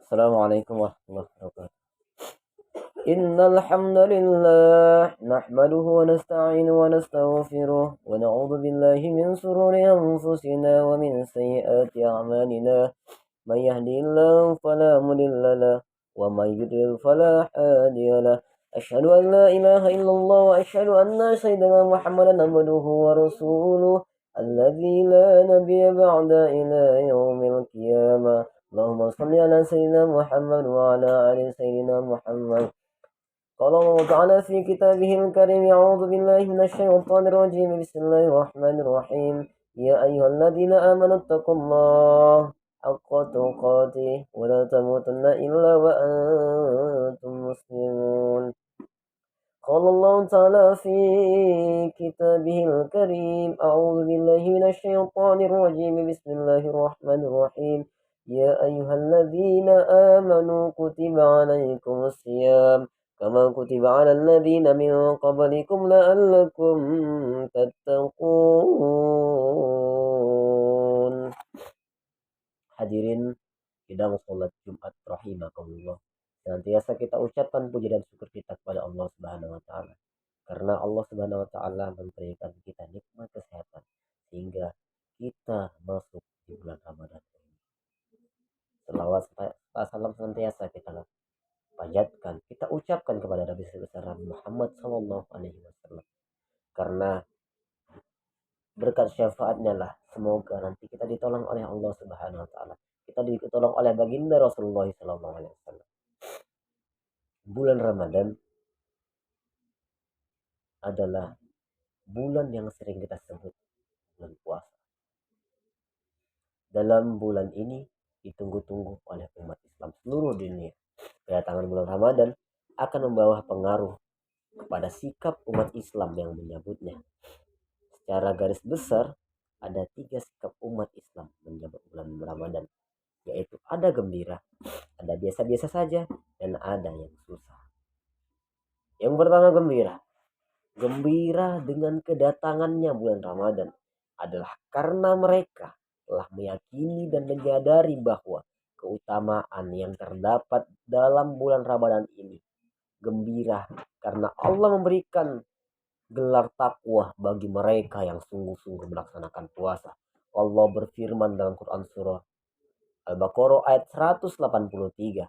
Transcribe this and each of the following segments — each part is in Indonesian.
Assalamualaikum warahmatullahi wabarakatuh. Innal hamdalillah nahmaduhu wa nasta'inu wa nastaghfiruh wa na'udzu billahi min shururi anfusina wa min sayyiati a'malina. May yahdihillahu fala mudilla lahu wa may yudlil fala hadiya lahu. Asyhadu an la ilaha illallah wa asyhadu anna sayyidina Muhammadan abduhu wa rasuluh alladzi la nabiyya ba'da ila yaumil qiyamah. اللهم صل على سيدنا محمد وعلى آل سيدنا محمد. قال الله تعالى في كتابه الكريم: أعوذ بالله من الشيطان الرجيم، بسم الله الرحمن الرحيم. يا أيها الذين آمنوا اتقوا الله حق تقاته ولا تموتن إلا وأنتم مسلمون. قال الله تعالى في كتابه الكريم: أعوذ بالله من الشيطان الرجيم، بسم الله الرحمن الرحيم. يا أيها الذين آمنوا كتب عليكم الصيام كما كتب على الذين من قبلكم لعلكم تتقون. Hadirin sidang sholat Jumat rahimakumullah. Senantiasa kita ucapkan puji dan syukur kita kepada Allah Subhanahu wa taala. Karena Allah Subhanahu wa taala memberikan kita nikmat kesehatan sehingga kita masuk di bulan Ramadan. Selawat salam senantiasa kita panjatkan, kita ucapkan kepada Nabi besar Muhammad sallallahu alaihi wasallam. Karena berkat syafaatnya lah semoga nanti kita ditolong oleh Allah Subhanahu wa taala. Kita ditolong oleh baginda Rasulullah sallallahu alaihi wasallam. Bulan Ramadan adalah bulan yang sering kita sebut bulan puasa. Dalam bulan ini ditunggu-tunggu oleh umat Islam seluruh dunia. Kedatangan bulan Ramadan akan membawa pengaruh kepada sikap umat Islam yang menyambutnya. Secara garis besar ada 3 sikap umat Islam menyambut bulan Ramadan, yaitu ada gembira, ada biasa-biasa saja, dan ada yang susah. Yang pertama gembira. Gembira dengan kedatangannya bulan Ramadan adalah karena mereka telah meyakini dan menyadari bahwa keutamaan yang terdapat dalam bulan Ramadan ini. Gembira karena Allah memberikan gelar takwa bagi mereka yang sungguh-sungguh melaksanakan puasa. Allah berfirman dalam Quran surah Al-Baqarah ayat 183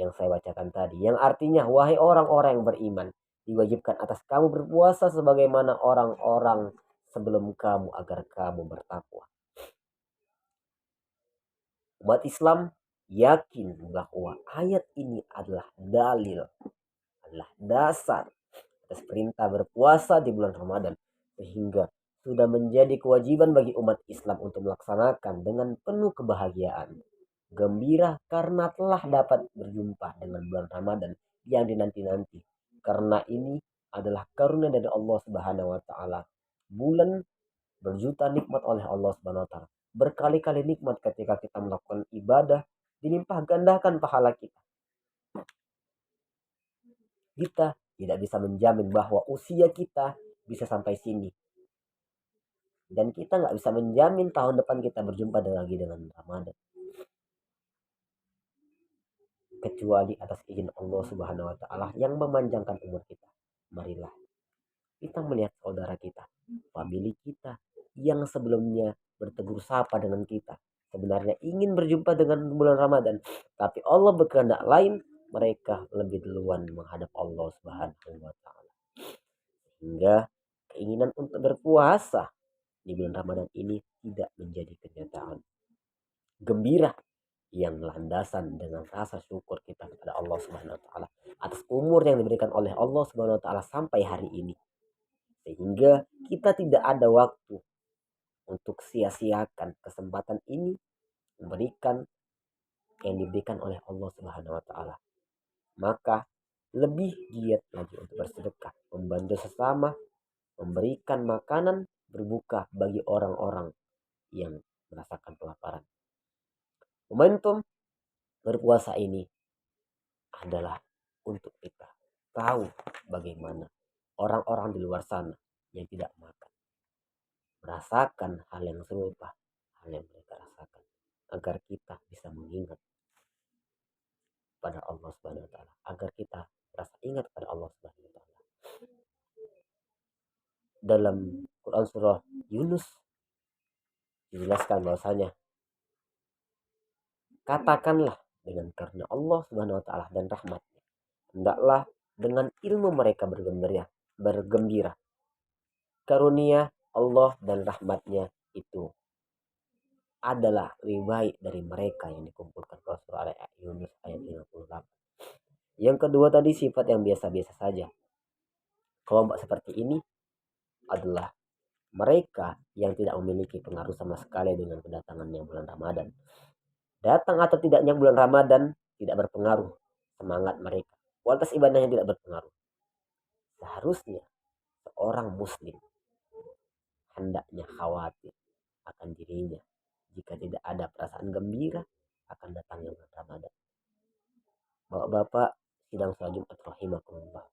yang saya bacakan tadi, yang artinya, wahai orang-orang yang beriman, diwajibkan atas kamu berpuasa sebagaimana orang-orang sebelum kamu agar kamu bertakwa. Umat Islam yakin bahwa ayat ini adalah dalil, adalah dasar atas perintah berpuasa di bulan Ramadan, sehingga sudah menjadi kewajiban bagi umat Islam untuk melaksanakan dengan penuh kebahagiaan. Gembira karena telah dapat berjumpa dengan bulan Ramadan yang dinanti-nanti. Karena ini adalah karunia dari Allah Subhanahu wa taala. Bulan berjuta nikmat oleh Allah Subhanahu wa taala. Berkali-kali nikmat ketika kita melakukan ibadah, dilimpah gandakan pahala kita. Kita tidak bisa menjamin bahwa usia kita bisa sampai sini. Dan kita nggak bisa menjamin tahun depan kita berjumpa lagi dengan Ramadan. Kecuali atas izin Allah Subhanahu wa taala yang memanjangkan umur kita. Marilah kita melihat saudara kita, famili kita yang sebelumnya bertegur sapa dengan kita, sebenarnya ingin berjumpa dengan bulan Ramadan, tapi Allah berkehendak lain, mereka lebih duluan menghadap Allah Subhanahu wa taala. Sehingga keinginan untuk berpuasa di bulan Ramadan ini tidak menjadi kenyataan. Gembira yang landasan dengan rasa syukur kita kepada Allah Subhanahu wa taala atas umur yang diberikan oleh Allah Subhanahu wa taala sampai hari ini. Sehingga kita tidak ada waktu untuk sia-siakan kesempatan ini memberikan yang diberikan oleh Allah Subhanahu wa taala. Maka lebih giat lagi untuk bersedekah, membantu sesama, memberikan makanan berbuka bagi orang-orang yang merasakan kelaparan. Momentum berpuasa ini adalah untuk kita tahu bagaimana orang-orang di luar sana yang tidak makan merasakan hal yang serupa, hal yang mereka rasakan, agar kita bisa mengingat pada Allah Subhanahu wa taala, agar kita rasa ingat pada Allah Subhanahu wa taala. Dalam Quran surah Yunus dijelaskan bahwasanya, katakanlah dengan karena Allah Subhanahu wa taala dan rahmatnya, hendaklah dengan ilmu mereka bergembira. Karunia Allah dan rahmatnya itu adalah lebih baik dari mereka yang dikumpulkan pada surah Yunus ayat 58. Yang kedua tadi sifat yang biasa-biasa saja. Kelompok seperti ini adalah mereka yang tidak memiliki pengaruh sama sekali dengan kedatangannya bulan Ramadan. Datang atau tidaknya bulan Ramadan tidak berpengaruh semangat mereka. Kualitas ibadahnya tidak berpengaruh. Seharusnya seorang muslim hendaknya khawatir akan dirinya jika tidak ada perasaan gembira akan datangnya bulan Ramadan. Bapak-bapak sidang salat Jumat rahimakumullah,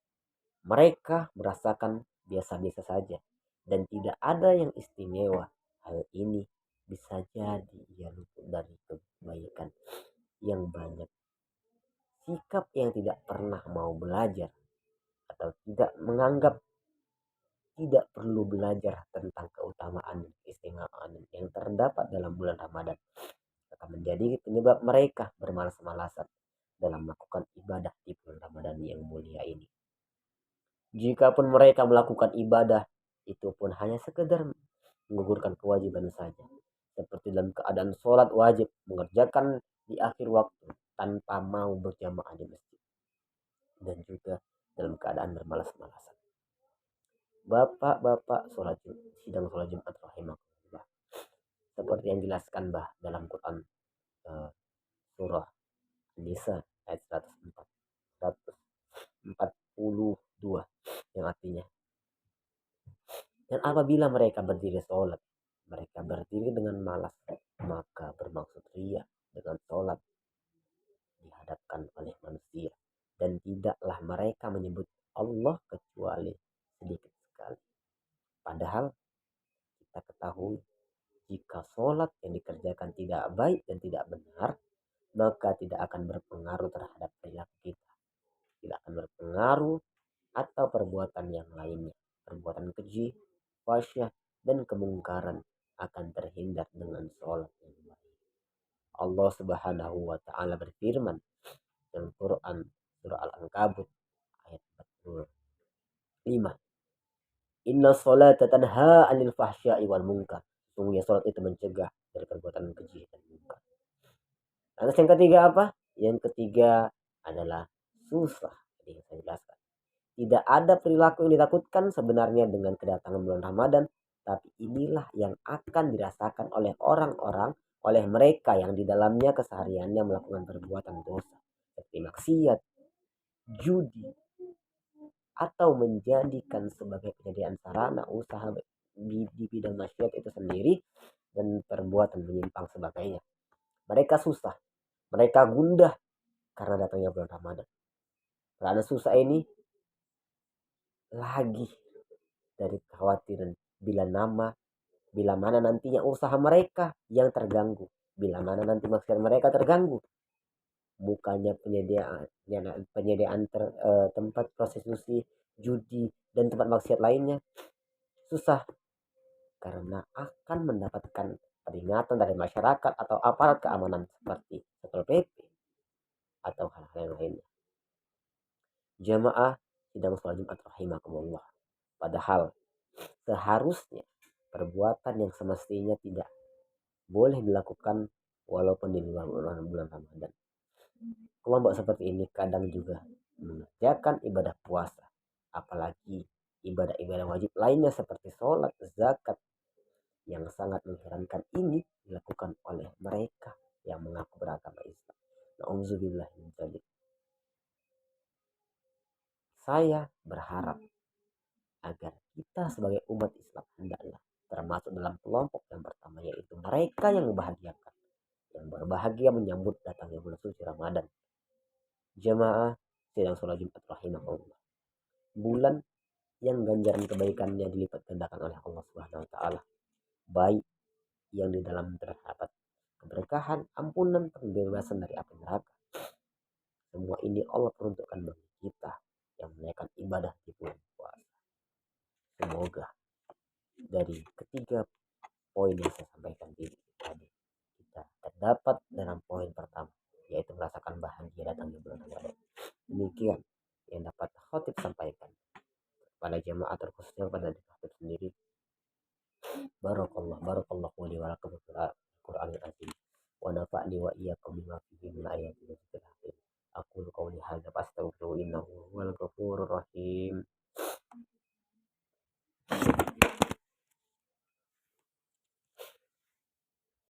mereka merasakan biasa-biasa saja dan tidak ada yang istimewa. Hal ini bisa jadi ia luput dari kebaikan yang banyak. Sikap yang tidak pernah mau belajar atau tidak menganggap tidak perlu belajar tentang keutamaan dan keistimewaan yang terdapat dalam bulan Ramadan akan menjadi penyebab mereka bermalas-malasan dalam melakukan ibadah di bulan Ramadan yang mulia ini. Jikapun mereka melakukan ibadah, itu pun hanya sekedar menggugurkan kewajiban saja. Seperti dalam keadaan sholat wajib, mengerjakan di akhir waktu tanpa mau berjamaah di masjid. Dan juga dalam keadaan bermalas-malasan. Bapak-bapak sidang sholat Jumat rahimahullah, seperti yang dijelaskan dalam Quran surah An-Nisa ayat 142, yang artinya, dan apabila mereka berdiri sholat, mereka berdiri dengan malas, maka bermaksud ria dengan sholat dihadapkan oleh manusia, dan tidaklah mereka menyebut Allah kecuali sedikit sekali. Padahal kita ketahui jika sholat yang dikerjakan tidak baik dan tidak benar, maka tidak akan berpengaruh terhadap perilaku kita, tidak akan berpengaruh atau perbuatan yang lainnya. Perbuatan keji, fahsyah, dan kemungkaran akan terhindar dengan sholat yang baik. Allah Subhanahu wa taala berfirman dalam Quran surah Al-Ankabut ayat 45. Inna sholata tanha 'anil fahsya'i wal munkar. Sungguhnya salat itu mencegah dari perbuatan keji dan munkar. Lantas yang ketiga apa? Yang ketiga adalah susah. Jadi saya jelaskan. Tidak ada perilaku yang ditakutkan sebenarnya dengan kedatangan bulan Ramadan, tapi inilah yang akan dirasakan oleh orang-orang, oleh mereka yang di dalamnya kesehariannya melakukan perbuatan dosa seperti maksiat, judi, atau menjadikan sebagai penyediaan sarana usaha di bidang maksiat itu sendiri dan perbuatan menyimpang sebagainya. Mereka susah, mereka gundah karena datangnya bulan Ramadan. Karena susah ini lagi dari kekhawatiran bila mana nantinya usaha mereka yang terganggu, bila mana nanti maksiat mereka terganggu. Bukannya penyediaan tempat prostitusi, judi, dan tempat maksiat lainnya susah karena akan mendapatkan peringatan dari masyarakat atau aparat keamanan seperti Satpol PP atau hal-hal yang lainnya. Jamaah sidang sholat Jumat rahimakumullah, padahal seharusnya perbuatan yang semestinya tidak boleh dilakukan walaupun di luar bulan Ramadan. Kelompok seperti ini kadang juga mengerjakan ibadah puasa, apalagi ibadah-ibadah wajib lainnya seperti sholat, zakat, yang sangat mengherankan ini dilakukan oleh mereka yang mengaku beragama Islam. Na'udzubillah min dzalik. Saya berharap agar kita sebagai umat Islam hendaklah termasuk dalam kelompok yang pertama, yaitu mereka yang membahagiakan, yang berbahagia menyambut datangnya bulan suci Ramadan. Jamaah sidang sholat Jumat rahimahullah, bulan yang ganjaran kebaikannya dilipat gandakan oleh Allah Subhanahu wa taala, baik yang di dalam terdapat keberkahan, ampunan, pembebasan dari api neraka, Semua ini Allah peruntukkan bagi kita yang menunaikan ibadah di bulan puasa. Semoga dari ketiga poin yang saya sampaikan tadi kita terdapat dalam poin pertama, yaitu merasakan bahagia datangnya bulan Ramadan. Demikian yang dapat khotib sampaikan pada jemaah, terkhususnya pada khotib sendiri. Barakallahu li wa lakum fil Qur'anil azim wa nafa'ni wa iyyakum bima fihi min ayatin wa dzikril hakim. Aku qouli hadza fastaghfiru innahu huwal ghafurur rahim.